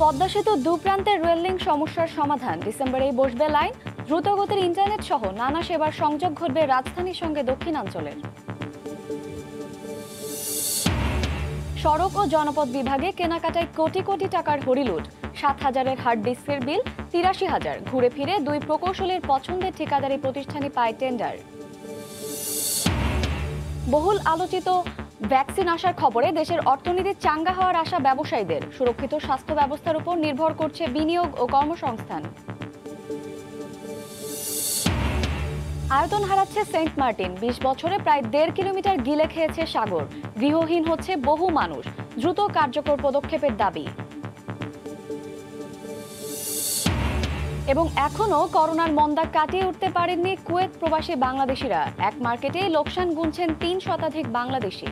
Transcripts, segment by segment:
পদ্মা সেতু দুপ্রান্তের rail link সমস্যার সমাধান, ডিসেম্বরেই বসবে লাইন। দ্রুতগতির ইন্টারনেট সহ নানা সেবার সংযোগ ঘটবে রাজধানীর সঙ্গে দক্ষিণাঞ্চলের। সড়ক ও জনপথ বিভাগে কেনাকাটায় কোটি কোটি টাকার হরিলুট। 7,000-এর হার্ড ডিস্কের বিল, 83,000। ঘুরে ফিরে দুই প্রকৌশলীর পছন্দের ঠিকাদারি প্রতিষ্ঠানই পায় টেন্ডার। বহুল আলোচিত ভ্যাকসিন আসার খবরে দেশের অর্থনীতি চাঙ্গা হওয়ার আশা ব্যবসায়ীদের। সুরক্ষিত স্বাস্থ্য ব্যবস্থার উপর নির্ভর করছে বিনিয়োগ ও কর্মসংস্থান। আয়তন হারাচ্ছে সেন্ট মার্টিন, 20 বছরে প্রায় 1.5 কিলোমিটার গিলে খেয়েছে সাগর। গৃহহীন হচ্ছে বহু মানুষ, দ্রুত কার্যকর পদক্ষেপের দাবি। এবং এখনো করোনার মন্দা কাটিয়ে উঠতে পারেননি কুয়েত প্রবাসী বাংলাদেশিরা। এক মার্কেটে লোকসান গুনছেন 3 শতাধিক বাংলাদেশি।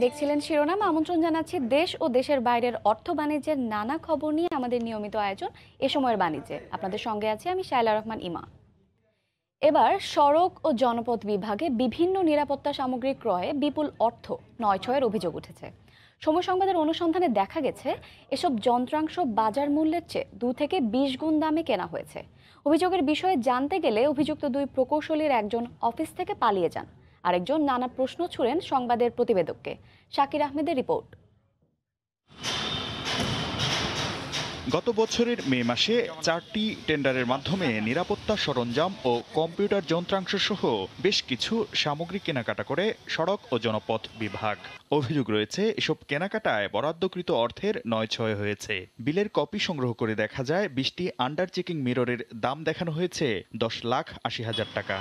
দেখছিলেন শিরোনাম। আমন্ত্রণ জানাচ্ছি দেশ ও দেশের বাইরের অর্থ বাণিজ্যের নানা খবর নিয়ে আমাদের নিয়মিত আয়োজন এ সময়ের বাণিজ্যে। আপনাদের সঙ্গে আছি আমি শায়লা রহমান ইমা। এবার সড়ক ও জনপথ বিভাগে বিভিন্ন নিরাপত্তা সামগ্রী ক্রয়ে বিপুল অর্থ নয়ছয়ের অভিযোগ উঠেছে। সময় সংবাদের অনুসন্ধানে দেখা গেছে এসব যন্ত্রাংশ বাজার মূল্যের চেয়ে 2 থেকে 20 গুণ দামে কেনা হয়েছে। অভিযোগের বিষয়ে জানতে গেলে অভিযুক্ত দুই প্রকৌশলীর একজন অফিস থেকে পালিয়ে যান, আরেকজন নানা প্রশ্ন ছুড়েন সংবাদের প্রতিবেদককে। শাকির আহমেদের রিপোর্ট। গত বছরের মে মাসে 4টি টেন্ডারের মাধ্যমে নিরাপত্তা সরঞ্জাম ও কম্পিউটার যন্ত্রাংশ সহ বেশ কিছু সামগ্রী কেনাকাটা করে সড়ক ও জনপথ বিভাগ। অভিযোগ রয়েছে এসব কেনাকাটায় বরাদ্দকৃত অর্থের নয়ছয় হয়েছে। বিলের কপি সংগ্রহ করে দেখা যায় 20টি আন্ডার চেকিং মিররের দাম দেখানো হয়েছে 10,80,000 টাকা।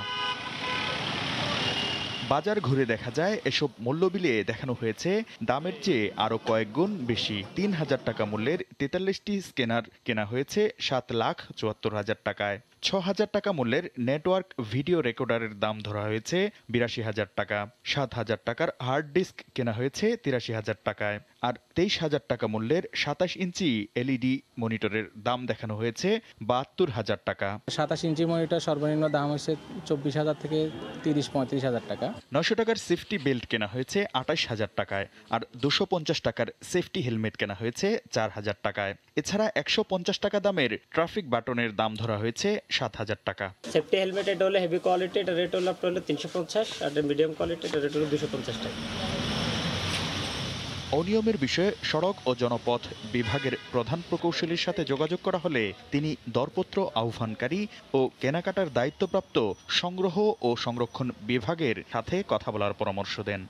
বাজার ঘুরে দেখা যায় এসব মূল্যবিলে দেখানো হয়েছে দামের চেয়ে আরও কয়েক গুণ বেশি। 3,000 টাকা মূল্যের 43টি স্ক্যানার কেনা হয়েছে 7,74,000 টাকায়। 6,000 টাকা মূল্যের নেটওয়ার্ক ভিডিও রেকর্ডারের দাম ধরা হয়েছে 82,000 টাকা। 7,000 টাকার হার্ড ডিস্ক কেনা হয়েছে 83,000 টাকায়। আর 23,000 টাকা মূল্যের 27 ইঞ্চি এলইডি মনিটরের দাম দেখানো হয়েছে 72,000 টাকা। 27 ইঞ্চি মনিটর সর্বনিম্ন দাম হচ্ছে 24,000 থেকে 30-35,000 টাকা। 900 টাকার সেফটি বেল্ট কেনা হয়েছে 28,000 টাকায়। আর 250 টাকার সেফটি হেলমেট কেনা হয়েছে 4,000 টাকায়। এছাড়া 150 টাকা দামের ট্রাফিক বাটনের দাম ধরা হয়েছে 7,000 টাকা। সেফটি হেলমেট এটা হলো হেভি কোয়ালিটি, এটা রেট হলো 350, আর মিডিয়াম কোয়ালিটি এটা রেট হলো 250 টাকা। অনিয়মের বিষয়ে সড়ক ও জনপথ বিভাগের প্রধান প্রকৌশলীর সাথে যোগাযোগ করা হলে তিনি দরপত্র আহ্বানকারী ও কেনাকাটার দায়িত্বপ্রাপ্ত সংগ্রহ ও সংরক্ষণ বিভাগের সাথে কথা বলার পরামর্শ দেন।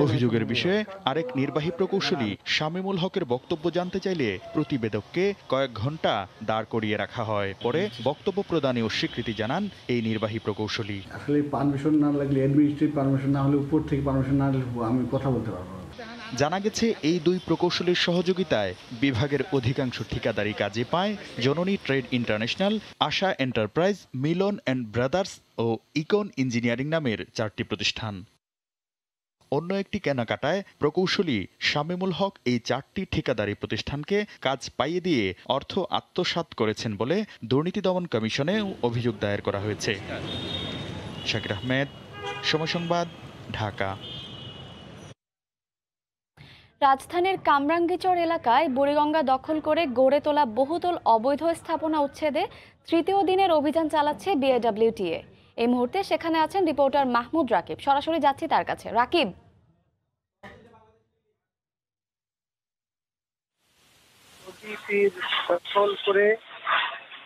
অভিযোগের বিষয়ে আরেক নির্বাহী প্রকৌশলী শামীমুল হকের বক্তব্য জানতে চাইলে প্রতিবেদককে কয়েক ঘন্টা দাঁড় করিয়ে রাখা হয়। পরে বক্তব্য প্রদানে অস্বীকৃতি জানান এই নির্বাহী প্রকৌশলী। আসলে পারমিশন না লাগলে, অ্যাডমিনিস্ট্রেটিভ পারমিশন না হলে, উপর থেকে পারমিশন না হলে আমি কথা বলতে পারবো না। জানা গেছে এই দুই প্রকৌশলীর সহযোগিতায় বিভাগের অধিকাংশ ঠিকাদারি কাজে পায় Janani trade international, Asha enterprise, Milan and brothers ও ইকন ইঞ্জিনিয়ারিং নামের 4টি প্রতিষ্ঠান। অন্য একটি কেনাকাটায় প্রকৌশলী শামীমুল হক এই 4টি ঠিকাদারি প্রতিষ্ঠানকে কাজ পাইয়ে দিয়ে অর্থ আত্মসাৎ করেছেন বলে দুর্নীতি দমন কমিশনে অভিযোগ দায়ের করা হয়েছে। শাকির আহমেদ, সময় সংবাদ, ঢাকা। রাজধানীর কামরাঙ্গীচর এলাকায় বুড়িগঙ্গা দখল করে গড়ে তোলা বহুতল অবৈধ স্থাপনা উচ্ছেদে 3য় দিনের অভিযান চালাচ্ছে বিএডব্লিউটিএ। এই মুহূর্তে সেখানে আছেন রিপোর্টার মাহমুদ রাকিব। সরাসরি যাচ্ছি তার কাছে। রাকিব, দখল করে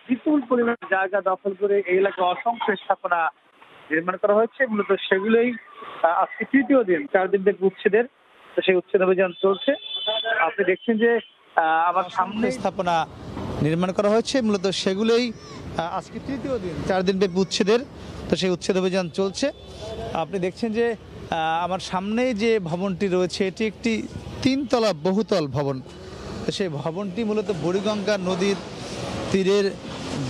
বিপুল পরিমাণ জায়গা দখল করে এই এলাকায় অসংখ্য স্থাপনা নির্মাণ করা হয়েছে। মূলত সেগুলোই আজকে 3য় দিন, 4 দিন ব্যাপী উচ্ছেদের, তো সেই উচ্ছেদ অভিযান চলছে। আপনি দেখছেন যে আমার সামনে স্থাপনা নির্মাণ করা হয়েছে, মূলত সেগুলোই আজকে 3য় দিন, 4 দিন ব্যাপী উচ্ছেদের, তো সেই উচ্ছেদ অভিযান চলছে। আপনি দেখছেন যে আমার সামনে যে ভবনটি রয়েছে এটি একটি 3তলা বহুতল ভবন। সেই ভবনটি মূলত বুড়িগঙ্গা নদীর তীরের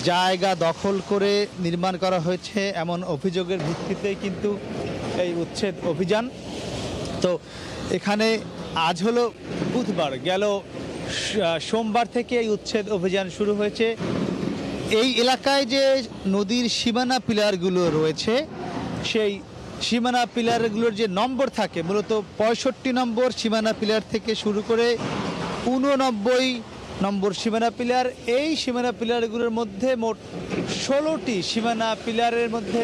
জায়গা দখল করে নির্মাণ করা হয়েছে এমন অভিযোগের ভিত্তিতেই কিন্তু এই উচ্ছেদ অভিযান। তো এখানে আজ হলো বুধবার, গেল সোমবার থেকে এই উচ্ছেদ অভিযান শুরু হয়েছে। এই এলাকায় যে নদীর সীমানা পিলারগুলো রয়েছে, সেই সীমানা পিলারগুলোর যে নম্বর থাকে, মূলত 65 নম্বর সীমানা পিলার থেকে শুরু করে 89 নম্বর সীমানা পিলার, এই সীমানা পিলারগুলোর মধ্যে মোট 16টি সীমানা পিলারের মধ্যে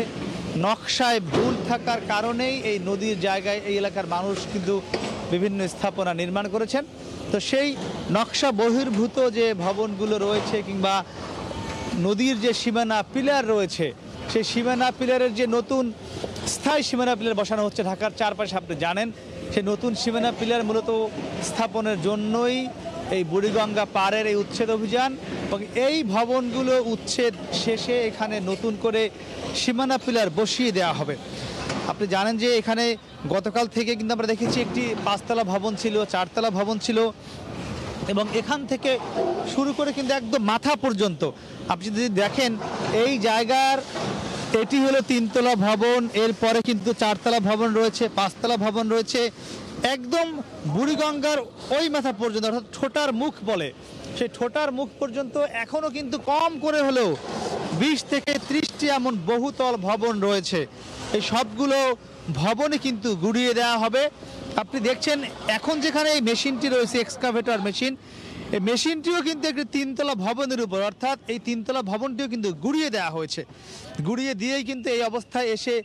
নকশায় ভুল থাকার কারণেই এই নদীর জায়গায় এই এলাকার মানুষ কিন্তু বিভিন্ন স্থাপনা নির্মাণ করেছেন। তো সেই নকশা বহির্ভূত যে ভবনগুলো রয়েছে কিংবা নদীর যে সীমানা পিলার রয়েছে, সেই সীমানা পিলারের যে নতুন স্থায়ী সীমানা পিলার বসানো হচ্ছে ঢাকার চারপাশে, আপনি জানেন সেই নতুন সীমানা পিলার মূলত স্থাপনের জন্যই এই বুড়িগঙ্গা পাড়ের এই উচ্ছেদ অভিযান। এবং এই ভবনগুলো উচ্ছেদ শেষে এখানে নতুন করে সীমানা পিলার বসিয়ে দেওয়া হবে। আপনি জানেন যে এখানে গতকাল থেকে কিন্তু আমরা দেখেছি একটি 5তলা ভবন ছিল, 4তলা ভবন ছিল, এবং এখান থেকে শুরু করে কিন্তু একদম মাথা পর্যন্ত আপনি যদি দেখেন এই জায়গার এটি হলো 3তলা ভবন, এরপরে কিন্তু 4তলা ভবন রয়েছে, 5তলা ভবন রয়েছে, একদম বুড়িগঙ্গার ওই মাথা পর্যন্ত, অর্থাৎ ঠোঁটার মুখ বলে, সেই ঠোঁটার মুখ পর্যন্ত এখনো কিন্তু কম করে হলেও 20 থেকে 30টি এমন বহুতল ভবন রয়েছে। এই সবগুলো ভবনে কিন্তু গুড়িয়ে দেওয়া হবে। আপনি দেখছেন এখন যেখানে এই মেশিনটি রয়েছে, এক্সকাভেটর মেশিন, এই মেশিনটিও কিন্তু একটি 3তলা ভবনের উপর, অর্থাৎ এই 3তলা ভবনটিও কিন্তু গুড়িয়ে দেওয়া হয়েছে। গুড়িয়ে দিয়েই কিন্তু এই অবস্থায় এসে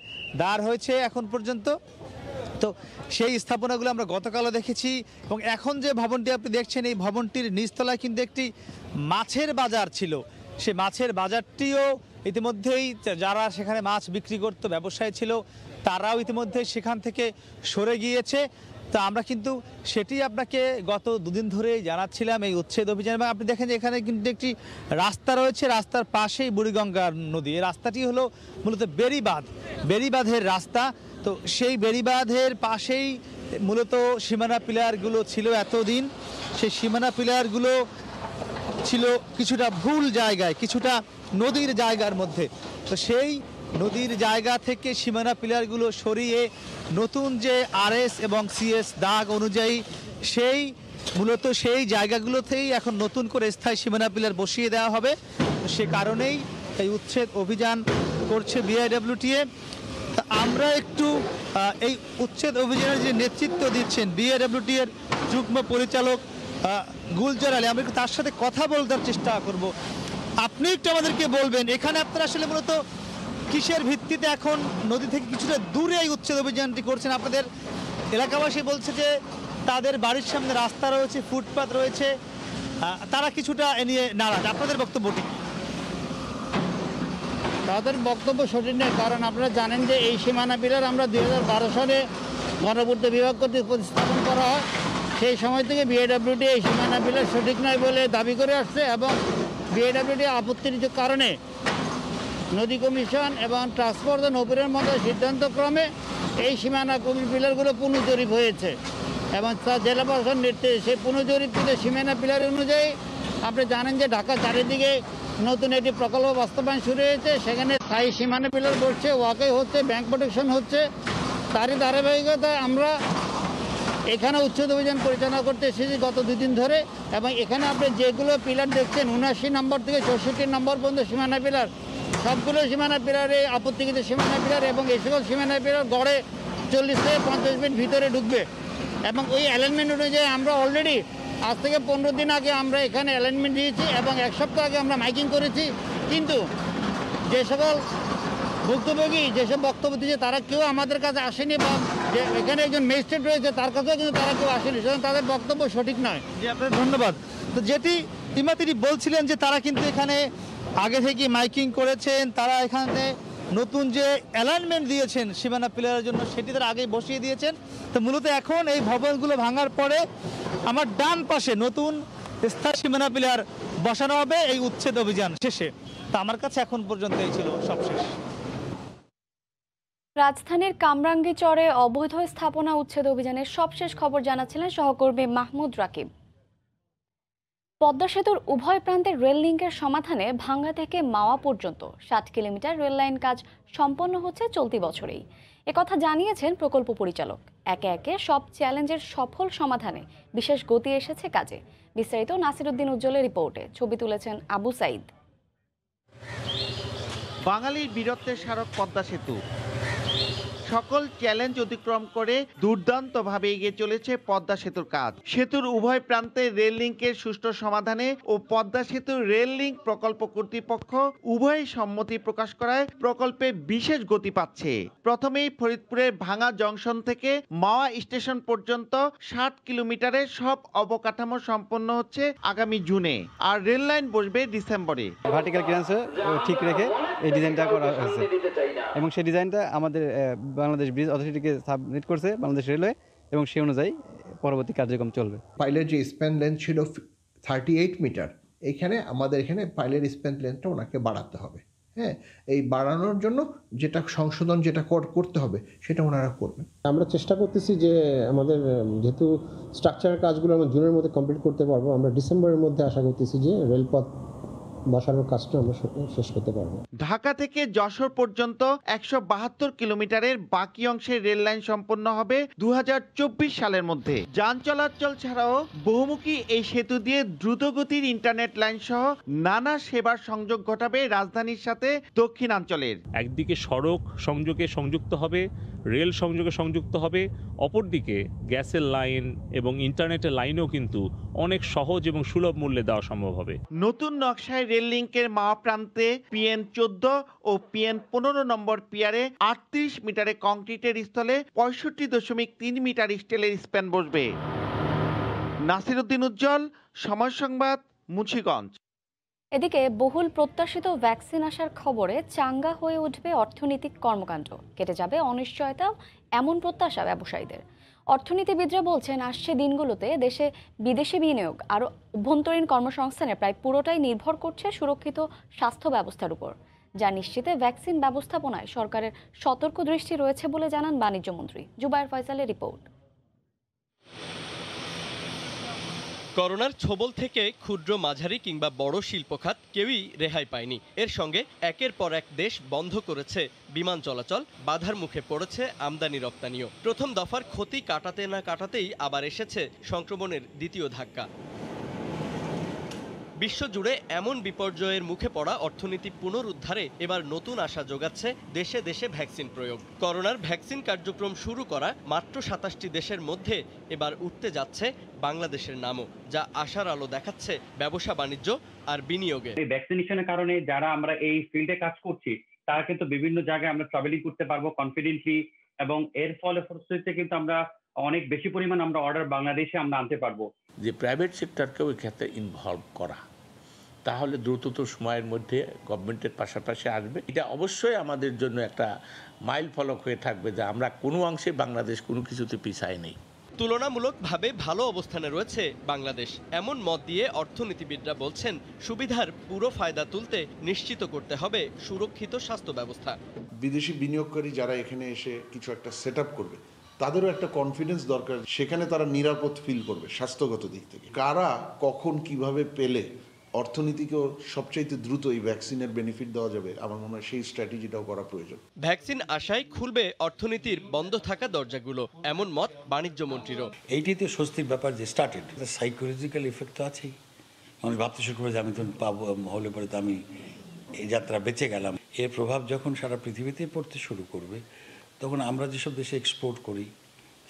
দাঁড় হয়েছে এখন পর্যন্ত। তো সেই স্থাপনাগুলো আমরা গতকালও দেখেছি, এবং এখন যে ভবনটি আপনি দেখছেন, এই ভবনটির নিচতলায় কিন্তু একটি মাছের বাজার ছিল। সেই মাছের বাজারটিও ইতিমধ্যেই যারা সেখানে মাছ বিক্রি করতো, ব্যবসায়ী ছিল, তারাও ইতিমধ্যে সেখান থেকে সরে গিয়েছে। তা আমরা কিন্তু সেটি আপনাকে গত দুদিন ধরেই জানাচ্ছিলাম এই উচ্ছেদ অভিযান। এবং আপনি দেখেন যে এখানে কিন্তু একটি রাস্তা রয়েছে, রাস্তার পাশেই বুড়িগঙ্গা নদী। এই রাস্তাটি হলো মূলত বেড়িবাঁধের রাস্তা। তো সেই বেড়িবাঁধের পাশেই মূলত সীমানা পিলারগুলো ছিল এতদিন। সেই সীমানা পিলারগুলো ছিল কিছুটা ভুল জায়গায়, কিছুটা নদীর জায়গার মধ্যে। তো সেই নদীর জায়গা থেকে সীমানা পিলারগুলো সরিয়ে নতুন যে আরএস এবং সিএস দাগ অনুযায়ী সেই মূলত সেই জায়গাগুলোতেই এখন নতুন করে স্থায়ী সীমানা পিলার বসিয়ে দেওয়া হবে। সে কারণেই এই উচ্ছেদ অভিযান করছে বিআইডব্লিউটিএ। তা আমরা একটু এই উচ্ছেদ অভিযানের যে নেতৃত্ব দিচ্ছেন বিআইডব্লিউটি এর যুগ্ম পরিচালক গুলজার আলী, আমরা একটু তার সাথে কথা বলার চেষ্টা করব। আপনি একটু আমাদেরকে বলবেন এখানে আপনারা আসলে মূলত কিসের ভিত্তিতে এখন নদী থেকে কিছুটা দূরে এই উচ্ছেদ অভিযানটি করছেন? আপনাদের এলাকাবাসী বলছে যে তাদের বাড়ির সামনে রাস্তা রয়েছে, ফুটপাত রয়েছে, তারা কিছুটা এ নিয়ে নারাজ। আপনাদের বক্তব্যটি? তাদের বক্তব্য সঠিক নয়, কারণ আপনারা জানেন যে এই সীমানা পিলার আমরা 2012 সালে গণপূর্ত বিভাগ কর্তৃক প্রতিস্থাপন করা হয়। সেই সময় থেকে বিআইডব্লিউটি এই সীমানা পিলার সঠিক নয় বলে দাবি করে আসছে, এবং বিআইডব্লিউটি আপত্তির কারণে নদী কমিশন এবং ট্রান্সপোর্ট নৌপরিবহন মন্ত্রণালয়ের সিদ্ধান্তক্রমে এই সীমানা পিলারগুলো পুনর্জরিপ হয়েছে, এবং জেলা প্রশাসন নির্দেশে সেই পুনর্জরিপকৃত সীমানা পিলার অনুযায়ী আপনি জানেন যে ঢাকা চারিদিকে নতুন একটি প্রকল্প বাস্তবায়ন শুরু হয়েছে। সেখানে স্থায়ী সীমানা পিলার করছে, ওয়াকওয়ে হচ্ছে, ব্যাংক প্রোটেকশন হচ্ছে। তারই ধারাবাহিকতায় আমরা এখানে উচ্ছেদ অভিযান পরিচালনা করতে এসেছি গত 2 দিন ধরে। এবং এখানে আপনি যেগুলো পিলার দেখছেন 79 নম্বর থেকে 64 নম্বর পর্যন্ত সীমানা পিলার, সবগুলো সীমানা পিলারে আপত্তিকৃত সীমানা পিলার, এবং এই সকল সীমানা পিলার গড়ে 40 থেকে 50 ফিট ভিতরে ঢুকবে। এবং ওই অ্যালাইনমেন্ট অনুযায়ী আমরা অলরেডি আজ থেকে 15 দিন আগে আমরা এখানে অ্যালাইনমেন্ট দিয়েছি, এবং 1 সপ্তাহ আগে আমরা মাইকিং করেছি। কিন্তু যে সকল ভুক্তভোগী যেসব বক্তব্য দিয়েছে তারা কেউ আমাদের কাছে আসেনি, বা যে এখানে একজন ম্যাজিস্ট্রেট রয়েছে তার কাছেও কিন্তু তারা কেউ আসেনি, সুতরাং তাদের বক্তব্য সঠিক নয়। জি, আপনার ধন্যবাদ। তো যেটি তিনি বলছিলেন যে তারা কিন্তু এখানে আগে থেকে মাইকিং করেছেন, তারা এখানে নতুন যে অ্যালাইনমেন্ট দিয়েছেন সীমানা পিলারের জন্য সেটি তারা আগেই বসিয়ে দিয়েছেন। তো মূলত এখন এই ভবনগুলো ভাঙার পরে আমার ডান পাশে নতুন স্থায়ী সীমানা পিলার বসানো হবে এই উচ্ছেদ অভিযান শেষে। তা আমার কাছে এখন পর্যন্ত এই ছিল সবশেষ। রাজধানীর কামরাঙ্গীরচরে অবৈধ স্থাপনা উচ্ছেদ অভিযানের সবশেষ খবর জানাচ্ছিলেন সহকর্মী মাহমুদ রাকিব। পদ্মা সেতুর উভয় প্রান্তের রেল লিঙ্কের সমাধানে ভাঙ্গা থেকে মাওয়া পর্যন্ত 60 কিলোমিটার রেল লাইন কাজ সম্পন্ন হচ্ছে চলতি বছরেই। একথা জানিয়েছেন প্রকল্প পরিচালক। একে একে সব চ্যালেঞ্জের সফল সমাধানে বিশেষ গতি এসেছে কাজে। বিস্তারিত নাসিরউদ্দিন উজ্জ্বলের রিপোর্টে, ছবি তুলেছেন আবু সাইদ। বাঙালির বীরত্বের স্মারক পদ্মা সেতু। সকল চ্যালেঞ্জ অতিক্রম করে দুর্দান্তভাবে এগিয়ে চলেছে পদ্মা সেতুর কাজ। সেতুর উভয় প্রান্তে রেল লিঙ্কের সুষ্ঠু সমাধানে ও পদ্মা সেতুর রেল লিঙ্ক প্রকল্প কর্তৃপক্ষ উভয় সম্মতি প্রকাশ করায় প্রকল্পে বিশেষ গতি পাচ্ছে। প্রথমেই ফরিদপুরের ভাঙা জংশন থেকে মাওয়া স্টেশন পর্যন্ত 60 কিলোমিটারের সব অবকাঠামো সম্পন্ন হচ্ছে আগামী জুনে, আর রেল লাইন বসবে ডিসেম্বরে। ভার্টিক্যাল ক্লিয়ারেন্স ঠিক রেখে এই ডিজাইনটা করা হয়েছে এবং সেই ডিজাইনটা আমাদের বাংলাদেশ ব্রিজ অথরিটিকে সাবমিট করছে বাংলাদেশ রেলওয়ে এবং সেই অনুযায়ী পরবর্তী কার্যক্রম চলবে। পাইলের যে স্প্যান লেন্থ ছিল 38 মিটার, এখানে আমাদের এখানে পাইলের স্প্যান লেন্থটা ওনাকে বাড়াতে হবে। হ্যাঁ, এই বাড়ানোর জন্য যেটা সংশোধন যেটা করতে হবে সেটা ওনারা করবেন। আমরা চেষ্টা করতেছি যে আমাদের যেহেতু স্ট্রাকচারের কাজগুলো আমরা জুনের মধ্যে কমপ্লিট করতে পারবো, আমরা ডিসেম্বরের মধ্যে আশা করতেছি যে রেলপথ বসানোর কাজটা আমরা শেষ করতে পারবো। ঢাকা থেকে যশোর পর্যন্ত 172 কিলোমিটারের বাকি অংশের রেল লাইন সম্পন্ন হবে 2024 সালের মধ্যে। যান চলাচল ছাড়াও বহুমুখী এই সেতু দিয়ে দ্রুতগতির ইন্টারনেট লাইন সহ নানা সেবার সংযোগ ঘটাবে রাজধানীর সাথে দক্ষিণাঞ্চলের। একদিকে সড়ক সংযোগে সংযুক্ত হবে, রেল সংযোগে সংযুক্ত হবে, অপরদিকে গ্যাসের লাইন এবং ইন্টারনেটের লাইনও কিন্তু অনেক সহজ এবং সুলভ মূল্যে দেওয়া সম্ভব হবে। নতুন নকশায় রেল লিঙ্কের মাওয়া প্রান্তে PN 14 ও PN 15 নম্বর পিয়ারে 38 মিটারে কংক্রিটের স্থলে 65.3 মিটার স্টিলের স্প্যান বসবে। নাসিরউদ্দিন উজ্জ্বল, সময় সংবাদ, মুন্সিগঞ্জ। এদিকে বহুল প্রত্যাশিত ভ্যাকসিন আসার খবরে চাঙ্গা হয়ে উঠবে অর্থনৈতিক কর্মকাণ্ড, কেটে যাবে অনিশ্চয়তা, এমন প্রত্যাশা ব্যবসায়ীদের। অর্থনীতিবিদরা বলছেন আসছে দিনগুলোতে দেশে বিদেশি বিনিয়োগ আর অভ্যন্তরীণ কর্মসংস্থানের প্রায় পুরোটাই নির্ভর করছে সুরক্ষিত স্বাস্থ্য ব্যবস্থার উপর, যা নিশ্চিতে ভ্যাকসিন ব্যবস্থাপনায় সরকারের সতর্ক দৃষ্টি রয়েছে বলে জানান বাণিজ্যমন্ত্রী। জুবায়ের ফয়সালের রিপোর্ট। করোনার ছোবল থেকে ক্ষুদ্র, মাঝারি কিংবা বড় শিল্প খাত কেউই রেহাই পায়নি। এর সঙ্গে একের পর এক দেশ বন্ধ করেছে বিমান চলাচল, বাধার মুখে পড়েছে আমদানি রপ্তানিও। প্রথম দফার ক্ষতি কাটাতে না কাটাতেই আবার এসেছে সংক্রমণের দ্বিতীয় ধাক্কা। বিশ্বজুড়ে এমন বিপর্যয়ের মুখে পড়া অর্থনীতি পুনরুদ্ধারে এবার নতুন আশা যোগাচ্ছে দেশে দেশে ভ্যাকসিন প্রয়োগ। করোনার ভ্যাকসিন কার্যক্রম শুরু করা মাত্র 27টি দেশের মধ্যে এবার উঠতে যাচ্ছে বাংলাদেশের নামও, যা আশার আলো দেখাচ্ছে ব্যবসা বাণিজ্য আর বিনিয়োগে। ভ্যাকসিনেশনের কারণে যারা আমরা এই ফিল্ডে কাজ করছি তারা কিন্তু বিভিন্ন জায়গায় আমরা ট্রাভেলিং করতে পারবো কনফিডেন্টলি, এবং এর ফলশ্রুতিতে কিন্তু আমরা অনেক বেশি পরিমাণ আমরা অর্ডার বাংলাদেশে আমরা আনতে পারবো। যে প্রাইভেট সেক্টরকেও এই ক্ষেত্রে ইনভলভ করা, তাহলে দ্রুততম সময়ের মধ্যে গভর্নমেন্টের পাশাপাশি আসবে। এটা অবশ্যই আমাদের জন্য একটা মাইল ফলক হয়ে থাকবে যে আমরা কোনো অংশে বাংলাদেশ কোনো কিছুতে পিছায় নেই। তুলনামূলকভাবে ভালো অবস্থানে রয়েছে বাংলাদেশ, এমন মত দিয়ে অর্থনীতিবিদরা বলছেন সুবিধার পুরো ফায়দা তুলতে নিশ্চিত করতে হবে সুরক্ষিত স্বাস্থ্য ব্যবস্থা। বিদেশি বিনিয়োগকারী যারা এখানে এসে কিছু একটা সেট আপ করবে, তাদেরও একটা কনফিডেন্স দরকার, সেখানে তারা নিরাপদ ফিল করবে স্বাস্থ্যগত দিক থেকে। কারা কখন কিভাবে পেলে অর্থনীতিকেও সবচাইতে দ্রুত এই ভ্যাকসিনের বেনিফিট দেওয়া যাবে, আমার মনে হয় সেই স্ট্র্যাটেজিটাও করা প্রয়োজন। ভ্যাকসিন আশায় খুলবে অর্থনীতির বন্ধ থাকা দরজাগুলো, এমন মত বাণিজ্য মন্ত্রীরও। এইটাই তো স্বস্তির ব্যাপার যে স্টার্টেড, সাইকোলজিক্যাল ইফেক্ট তো আছেই। মানুষ ভাবতে শুরু করে যে আমি তো পাবো, হলে পরে তো আমি এই যাত্রা বেঁচে গেলাম। এর প্রভাব যখন সারা পৃথিবীতে পড়তে শুরু করবে, তখন আমরা যেসব দেশে এক্সপোর্ট করি